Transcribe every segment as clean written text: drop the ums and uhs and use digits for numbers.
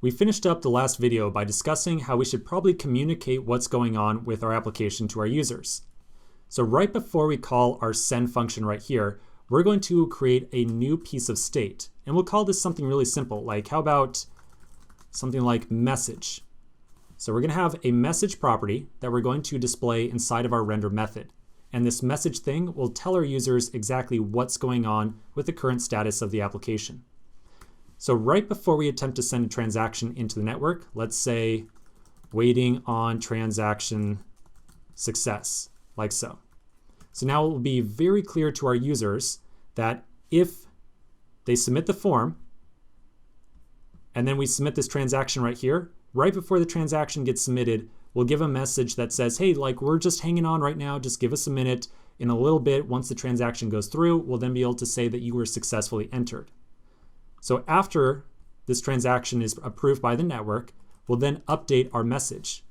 We finished up the last video by discussing how we should probably communicate what's going on with our application to our users. So right before we call our send function right here, we're going to create a new piece of state. And we'll call this something really simple, like how about something like message. So we're going to have a message property that we're going to display inside of our render method. And this message thing will tell our users exactly what's going on with the current status of the application. So right before we attempt to send a transaction into the network, let's say waiting on transaction success, like so. So now it will be very clear to our users that if they submit the form, and then we submit this transaction right here, right before the transaction gets submitted, we'll give a message that says, hey, like we're just hanging on right now, just give us a minute. In a little bit, once the transaction goes through, we'll then be able to say that you were successfully entered. So after this transaction is approved by the network, we'll then update our message.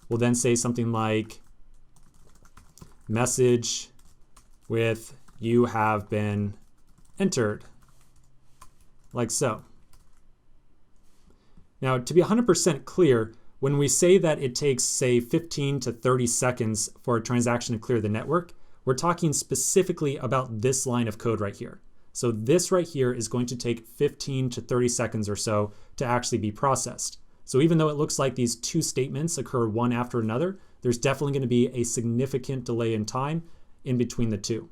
We'll then say something like, message with you have been entered, like so. Now, to be 100% clear, when we say that it takes, say, 15 to 30 seconds for a transaction to clear the network, we're talking specifically about this line of code right here. So this right here is going to take 15 to 30 seconds or so to actually be processed. So even though it looks like these two statements occur one after another, there's definitely going to be a significant delay in time in between the two.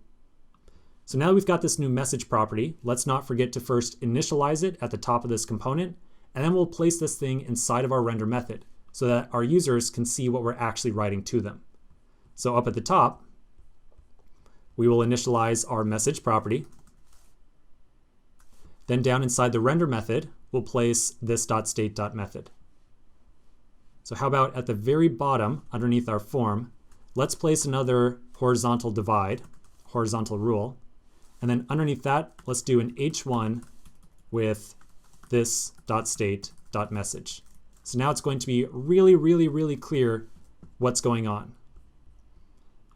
So now we've got this new message property. Let's not forget to first initialize it at the top of this component, and then we'll place this thing inside of our render method so that our users can see what we're actually writing to them. So up at the top, we will initialize our message property. Then down inside the render method, we'll place this .state.method. So how about at the very bottom, underneath our form, let's place another horizontal divide, horizontal rule. And then underneath that, let's do an h1 with this .state.message. So now it's going to be really, really, really clear what's going on.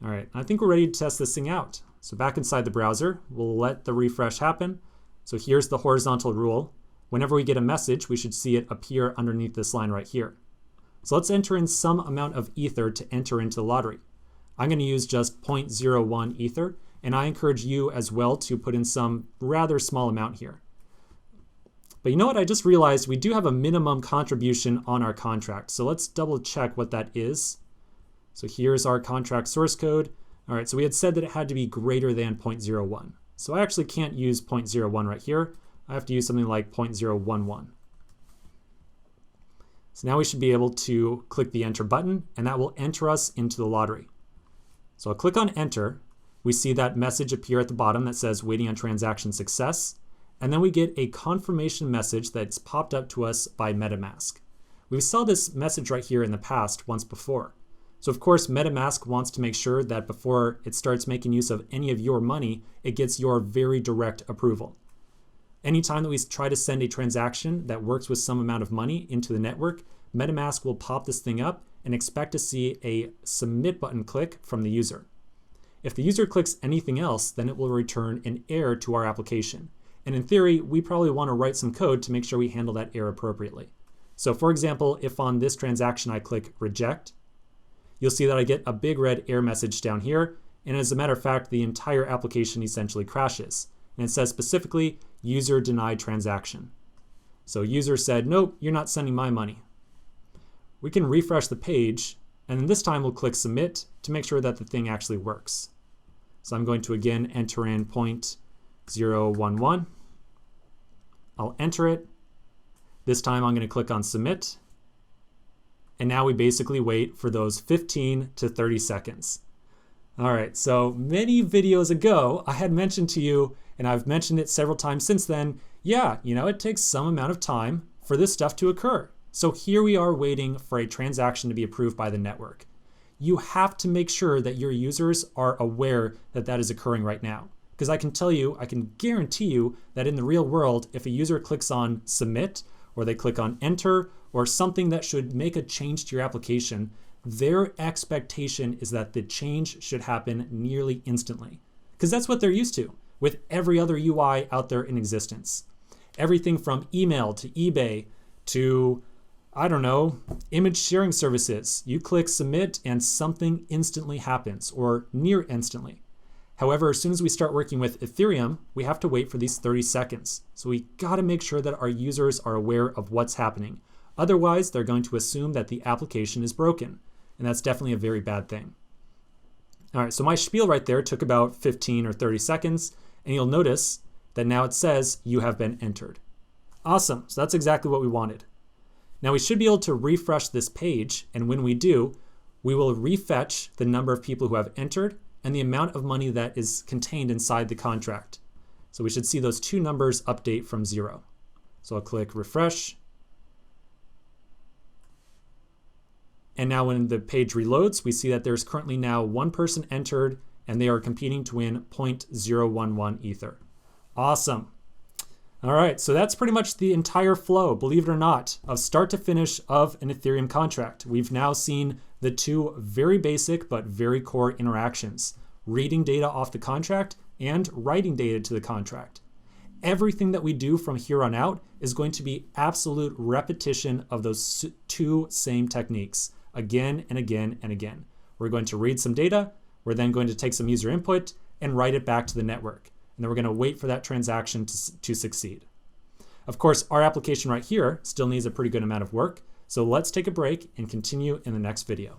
All right, I think we're ready to test this thing out. So back inside the browser, we'll let the refresh happen. So here's the horizontal rule. Whenever we get a message, we should see it appear underneath this line right here. So let's enter in some amount of ether to enter into the lottery. I'm going to use just 0.01 ether, and I encourage you as well to put in some rather small amount here. But you know what? I just realized we do have a minimum contribution on our contract. So let's double check what that is. So here's our contract source code. All right, so we had said that it had to be greater than 0.01. So I actually can't use 0.01 right here. I have to use something like 0.011. So now we should be able to click the enter button, and that will enter us into the lottery. So I'll click on enter. We see that message appear at the bottom that says waiting on transaction success. And then we get a confirmation message that's popped up to us by MetaMask. We saw this message right here in the past once before. So of course, MetaMask wants to make sure that before it starts making use of any of your money, it gets your very direct approval. Anytime that we try to send a transaction that works with some amount of money into the network, MetaMask will pop this thing up and expect to see a submit button click from the user. If the user clicks anything else, then it will return an error to our application. And in theory, we probably want to write some code to make sure we handle that error appropriately. So for example, if on this transaction I click reject, you'll see that I get a big red error message down here. And as a matter of fact, the entire application essentially crashes. And it says specifically, user denied transaction. So user said, nope, you're not sending my money. We can refresh the page, and then this time we'll click submit to make sure that the thing actually works. So I'm going to again enter in 0.011. I'll enter it. This time I'm going to click on submit. And now we basically wait for those 15 to 30 seconds. All right, so many videos ago, I had mentioned to you, and I've mentioned it several times since then, yeah, it takes some amount of time for this stuff to occur. So here we are waiting for a transaction to be approved by the network. You have to make sure that your users are aware that that is occurring right now. Because I can tell you, I can guarantee you that in the real world, if a user clicks on submit, or they click on enter, or something that should make a change to your application, their expectation is that the change should happen nearly instantly. Because that's what they're used to with every other UI out there in existence. Everything from email to eBay to I don't know, image sharing services. You click submit and something instantly happens, or near instantly. However, as soon as we start working with Ethereum, we have to wait for these 30 seconds. So we gotta make sure that our users are aware of what's happening. Otherwise, they're going to assume that the application is broken. And that's definitely a very bad thing. All right, so my spiel right there took about 15 or 30 seconds, and you'll notice that now it says you have been entered. Awesome, so that's exactly what we wanted. Now we should be able to refresh this page, and when we do, we will refetch the number of people who have entered and the amount of money that is contained inside the contract. So we should see those two numbers update from 0. So I'll click refresh. And now when the page reloads, we see that there's currently now one person entered and they are competing to win 0.011 ether. Awesome. All right, so that's pretty much the entire flow, believe it or not, of start to finish of an Ethereum contract. We've now seen the two very basic but very core interactions, reading data off the contract and writing data to the contract. Everything that we do from here on out is going to be absolute repetition of those two same techniques again and again and again. We're going to read some data, we're then going to take some user input and write it back to the network. And then we're going to wait for that transaction to succeed. Of course, our application right here still needs a pretty good amount of work. So let's take a break and continue in the next video.